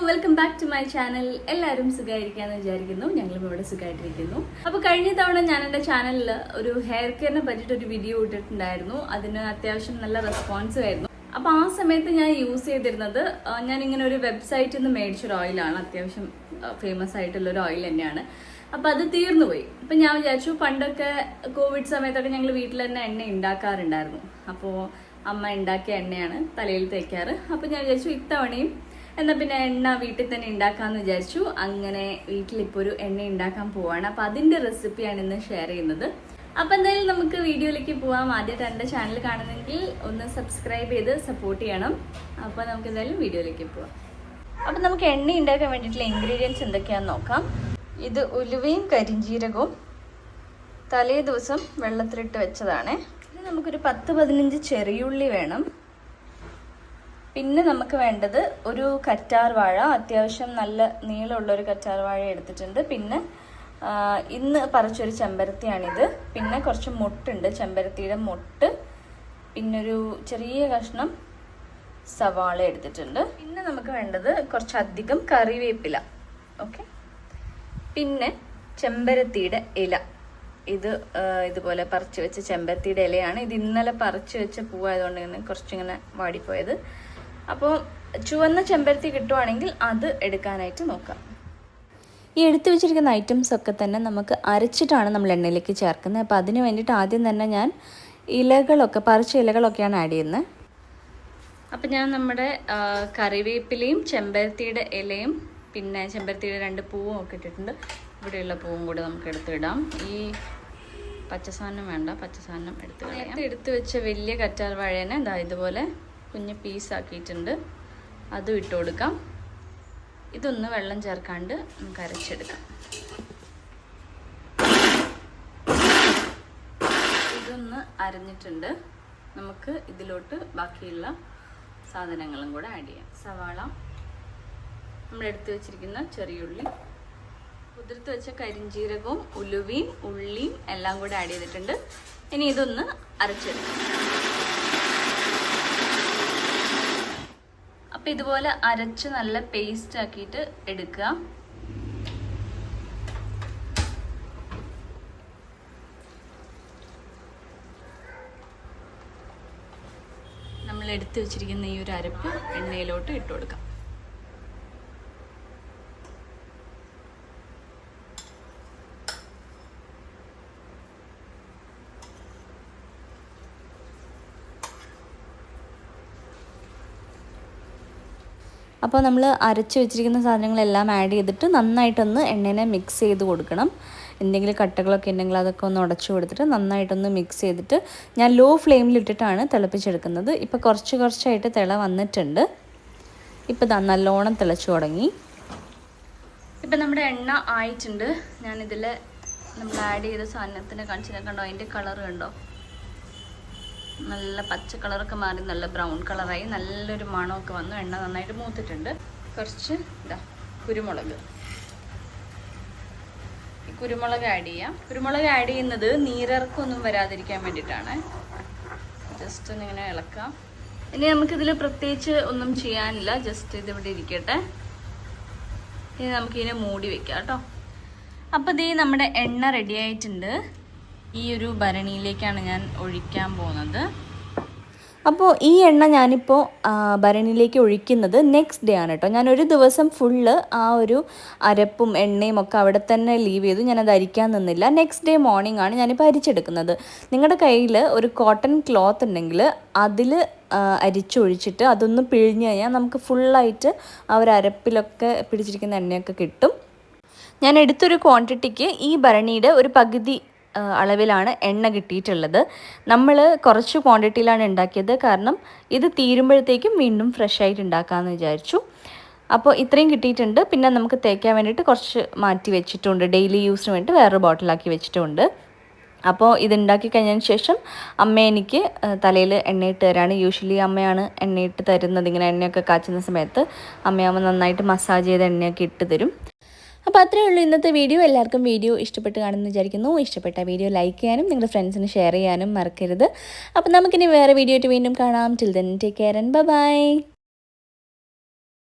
Welcome back to my channel. എല്ലാവരും സുഖമായിരിക്കാന്ന് വിചാരിക്കുന്നു. ഞങ്ങളും ഇവിടെ സുഖമായിട്ടിരിക്കുന്നു. അപ്പോൾ കഴിഞ്ഞ തവണ ഞാൻ എൻ്റെ ചാനലിൽ ഒരു ഹെയർ കെയറിനെ പറ്റിയിട്ടൊരു വീഡിയോ ഇട്ടിട്ടുണ്ടായിരുന്നു. അതിന് അത്യാവശ്യം നല്ല റെസ്പോൺസും ആയിരുന്നു. അപ്പോൾ ആ സമയത്ത് ഞാൻ യൂസ് ചെയ്തിരുന്നത് ഞാനിങ്ങനെ ഒരു വെബ്സൈറ്റിൽ നിന്ന് മേടിച്ചൊരു ഓയിലാണ്. അത്യാവശ്യം ഫേമസ് ആയിട്ടുള്ളൊരു ഓയിൽ തന്നെയാണ്. അപ്പോൾ അത് തീർന്നു പോയി. അപ്പം ഞാൻ വിചാരിച്ചു, പണ്ടൊക്കെ കോവിഡ് സമയത്തൊക്കെ ഞങ്ങൾ വീട്ടിൽ തന്നെ എണ്ണ ഉണ്ടാക്കാറുണ്ടായിരുന്നു. അപ്പോൾ അമ്മ ഉണ്ടാക്കിയ എണ്ണയാണ് തലയിൽ തേക്കാറ്. അപ്പോൾ ഞാൻ വിചാരിച്ചു ഇത്തവണയും എന്നാൽ പിന്നെ എണ്ണ വീട്ടിൽ തന്നെ ഉണ്ടാക്കാമെന്ന് വിചാരിച്ചു. അങ്ങനെ വീട്ടിലിപ്പോൾ ഒരു എണ്ണ ഉണ്ടാക്കാൻ പോവാണ്. അപ്പോൾ അതിൻ്റെ റെസിപ്പിയാണ് ഇന്ന് ഷെയർ ചെയ്യുന്നത്. അപ്പോൾ എന്തായാലും നമുക്ക് വീഡിയോയിലേക്ക് പോവാം. ആദ്യമായിട്ട് എൻ്റെ ചാനൽ കാണുന്നെങ്കിൽ ഒന്ന് സബ്സ്ക്രൈബ് ചെയ്ത് സപ്പോർട്ട് ചെയ്യണം. അപ്പോൾ നമുക്ക് എന്തായാലും വീഡിയോയിലേക്ക് പോവാം. അപ്പോൾ നമുക്ക് എണ്ണ ഉണ്ടാക്കാൻ വേണ്ടിയിട്ടുള്ള ഇൻഗ്രീഡിയൻസ് എന്തൊക്കെയാണെന്ന് നോക്കാം. ഇത് ഉലുവയും കരിഞ്ജീരകവും തലേ ദിവസം വെള്ളത്തിലിട്ട് വെച്ചതാണ്. ഇത് നമുക്കൊരു 10-15 ചെറിയുള്ളി വേണം. പിന്നെ നമുക്ക് വേണ്ടത് ഒരു കറ്റാർ വാഴ, അത്യാവശ്യം നല്ല നീളമുള്ളൊരു കറ്റാർ വാഴ എടുത്തിട്ടുണ്ട്. പിന്നെ ഇന്ന് പറിച്ചൊരു ചെമ്പരത്തിയാണിത്. പിന്നെ കുറച്ച് മുട്ടുണ്ട്, ചെമ്പരത്തിയുടെ മുട്ട്. പിന്നൊരു ചെറിയ കഷ്ണം സവാള എടുത്തിട്ടുണ്ട്. പിന്നെ നമുക്ക് വേണ്ടത് കുറച്ചധികം കറിവേപ്പില. ഓക്കെ. പിന്നെ ചെമ്പരത്തിയുടെ ഇല. ഇത് ഇതുപോലെ പറിച്ച് വെച്ച ചെമ്പരത്തിയുടെ ഇലയാണ്. ഇത് ഇന്നലെ പറിച്ച് വെച്ച പൂവായതുകൊണ്ട് ഇങ്ങനെ കുറച്ചിങ്ങനെ വാടിപ്പോയത്. അപ്പോൾ ചുവന്ന ചെമ്പരത്തി കിട്ടുവാണെങ്കിൽ അത് എടുക്കാനായിട്ട് നോക്കാം. ഈ എടുത്തു വെച്ചിരിക്കുന്ന ഐറ്റംസ് ഒക്കെ തന്നെ നമുക്ക് അരച്ചിട്ടാണ് നമ്മൾ എണ്ണയിലേക്ക് ചേർക്കുന്നത്. അപ്പോൾ അതിന് വേണ്ടിയിട്ട് ആദ്യം തന്നെ ഞാൻ പറിച്ച ഇലകളൊക്കെയാണ് ആഡ് ചെയ്യുന്നത്. അപ്പം ഞാൻ നമ്മുടെ കറിവേപ്പിലയും ചെമ്പരത്തിയുടെ ഇലയും പിന്നെ ചെമ്പരത്തിയുടെ 2 പൂവും ഒക്കെ ഇട്ടിട്ടുണ്ട്. ഇവിടെയുള്ള പൂവും കൂടെ നമുക്ക് എടുത്തിടാം. ഈ പച്ചസാധനം വേണ്ട, പച്ചസാധനം എടുത്ത് വെച്ച വലിയ കറ്റാർ വാഴേനെ ഇതുപോലെ കുഞ്ഞ് പീസാക്കിയിട്ടുണ്ട്. അതും ഇട്ട് കൊടുക്കാം. ഇതൊന്ന് വെള്ളം ചേർക്കാണ്ട് നമുക്ക് അരച്ചെടുക്കാം. ഇതൊന്ന് അരഞ്ഞിട്ടുണ്ട്. നമുക്ക് ഇതിലോട്ട് ബാക്കിയുള്ള സാധനങ്ങളും കൂടെ ആഡ് ചെയ്യാം. സവാള, നമ്മൾ എടുത്തു വെച്ചിരിക്കുന്ന ചെറിയുള്ളി, കുതിർത്ത് വെച്ച കരിഞ്ജീരകവും ഉലുവയും ഉള്ളിയും എല്ലാം കൂടെ ആഡ് ചെയ്തിട്ടുണ്ട്. ഇനി ഇതൊന്ന് അരച്ചെടുക്കാം. അപ്പം ഇതുപോലെ അരച്ച് നല്ല പേസ്റ്റ് ആക്കിയിട്ട് എടുക്കുക. നമ്മൾ എടുത്തു വെച്ചിരിക്കുന്ന ഈ ഒരു അരപ്പ് എണ്ണയിലോട്ട് ഇട്ട് കൊടുക്കാം. അപ്പോൾ നമ്മൾ അരച്ച് വെച്ചിരിക്കുന്ന സാധനങ്ങളെല്ലാം ആഡ് ചെയ്തിട്ട് നന്നായിട്ടൊന്ന് എണ്ണേനെ മിക്സ് ചെയ്ത് കൊടുക്കണം. എന്തെങ്കിലും കട്ടകളൊക്കെ ഉണ്ടെങ്കിൽ അതൊക്കെ ഒന്ന് ഉടച്ചു കൊടുത്തിട്ട് നന്നായിട്ടൊന്ന് മിക്സ് ചെയ്തിട്ട് ഞാൻ ലോ ഫ്ലെയിമിലിട്ടിട്ടാണ് തിളപ്പിച്ചെടുക്കുന്നത്. ഇപ്പോൾ കുറച്ചായിട്ട് തിള വന്നിട്ടുണ്ട്. ഇപ്പോൾ നല്ലോണം തിളച്ചു തുടങ്ങി. ഇപ്പം നമ്മുടെ എണ്ണ ആയിട്ടുണ്ട്. ഞാനിതിൽ നമ്മൾ ആഡ് ചെയ്ത സാധനത്തിൻ്റെ കാണിച്ചിട്ട് കണ്ടോ, അതിൻ്റെ കളർ കണ്ടോ, നല്ല പച്ച കളറൊക്കെ മാറി നല്ല ബ്രൗൺ കളറായി, നല്ലൊരു മണമൊക്കെ വന്നു. എണ്ണ നന്നായിട്ട് മൂത്തിട്ടുണ്ട്. കുറച്ച് കുരുമുളക്. ഈ കുരുമുളക് ആഡ് ചെയ്യാം. കുരുമുളക് ആഡ് ചെയ്യുന്നത് നീരിറക്കൊന്നും വരാതിരിക്കാൻ വേണ്ടിയിട്ടാണ്. ജസ്റ്റ് ഒന്നിങ്ങനെ ഇളക്കാം. ഇനി നമുക്കിതിൽ പ്രത്യേകിച്ച് ഒന്നും ചെയ്യാനില്ല. ജസ്റ്റ് ഇതിവിടെ ഇരിക്കട്ടെ. ഇനി നമുക്കിതിനെ മൂടി വെക്കാം കേട്ടോ. അപ്പോൾ ഇത് നമ്മുടെ എണ്ണ റെഡി ആയിട്ടുണ്ട്. ഈ ഒരു ഭരണിയിലേക്കാണ് ഞാൻ ഒഴിക്കാൻ പോകുന്നത്. അപ്പോൾ ഈ എണ്ണ ഞാനിപ്പോൾ ഭരണിയിലേക്ക് ഒഴിക്കുന്നത് നെക്സ്റ്റ് ഡേ ആണ് കേട്ടോ. ഞാനൊരു ദിവസം ഫുള്ള് ആ ഒരു അരപ്പും എണ്ണയും ഒക്കെ അവിടെ തന്നെ ലീവ് ചെയ്തു. ഞാനത് അരിക്കാൻ നിന്നില്ല. നെക്സ്റ്റ് ഡേ മോർണിംഗ് ആണ് ഞാനിപ്പോൾ അരിച്ചെടുക്കുന്നത്. നിങ്ങളുടെ കയ്യിൽ ഒരു കോട്ടൺ ക്ലോത്ത് ഉണ്ടെങ്കിൽ അതിൽ അരിച്ചൊഴിച്ചിട്ട് അതൊന്ന് പിഴിഞ്ഞ് കഴിഞ്ഞാൽ നമുക്ക് ഫുള്ളായിട്ട് ആ ഒരു അരപ്പിലൊക്കെ പിടിച്ചിരിക്കുന്ന എണ്ണയൊക്കെ കിട്ടും. ഞാൻ എടുത്തൊരു ക്വാണ്ടിറ്റിക്ക് ഈ ഭരണിയുടെ ഒരു പകുതി അളവിലാണ് എണ്ണ കിട്ടിയിട്ടുള്ളത്. നമ്മൾ കുറച്ച് ക്വാണ്ടിറ്റിയിലാണ് ഉണ്ടാക്കിയത്. കാരണം ഇത് തീരുമ്പോഴത്തേക്കും വീണ്ടും ഫ്രഷ് ആയിട്ട് ഉണ്ടാക്കാമെന്ന് വിചാരിച്ചു. അപ്പോൾ ഇത്രയും കിട്ടിയിട്ടുണ്ട്. പിന്നെ നമുക്ക് തേക്കാൻ വേണ്ടിയിട്ട് കുറച്ച് മാറ്റി വെച്ചിട്ടുണ്ട്. ഡെയിലി യൂസിന് വേണ്ടി വേറൊരു ബോട്ടിലാക്കി വെച്ചിട്ടുണ്ട്. അപ്പോൾ ഇതുണ്ടാക്കി കഴിഞ്ഞതിന് ശേഷം അമ്മ എനിക്ക് തലയിൽ എണ്ണയിട്ട് തരാണ്. യൂഷ്വലി അമ്മയാണ് എണ്ണയിട്ട് തരുന്നത്. ഇങ്ങനെ എണ്ണയൊക്കെ കാച്ചുന്ന സമയത്ത് അമ്മയാകുമ്പോൾ നന്നായിട്ട് മസാജ് ചെയ്ത് എണ്ണയൊക്കെ ഇട്ട് തരും. അപ്പോൾ അത്രയേ ഉള്ളൂ ഇന്നത്തെ വീഡിയോ. എല്ലാവർക്കും വീഡിയോ ഇഷ്ടപ്പെട്ട് കാണുമെന്ന് വിചാരിക്കുന്നു. ഇഷ്ടപ്പെട്ട വീഡിയോ ലൈക്ക് ചെയ്യാനും നിങ്ങളുടെ ഫ്രണ്ട്സിന് ഷെയർ ചെയ്യാനും മറക്കരുത്. അപ്പോൾ നമുക്കിനി വേറെ വീഡിയോ ആയിട്ട് വീണ്ടും കാണാം. Till then take care and by.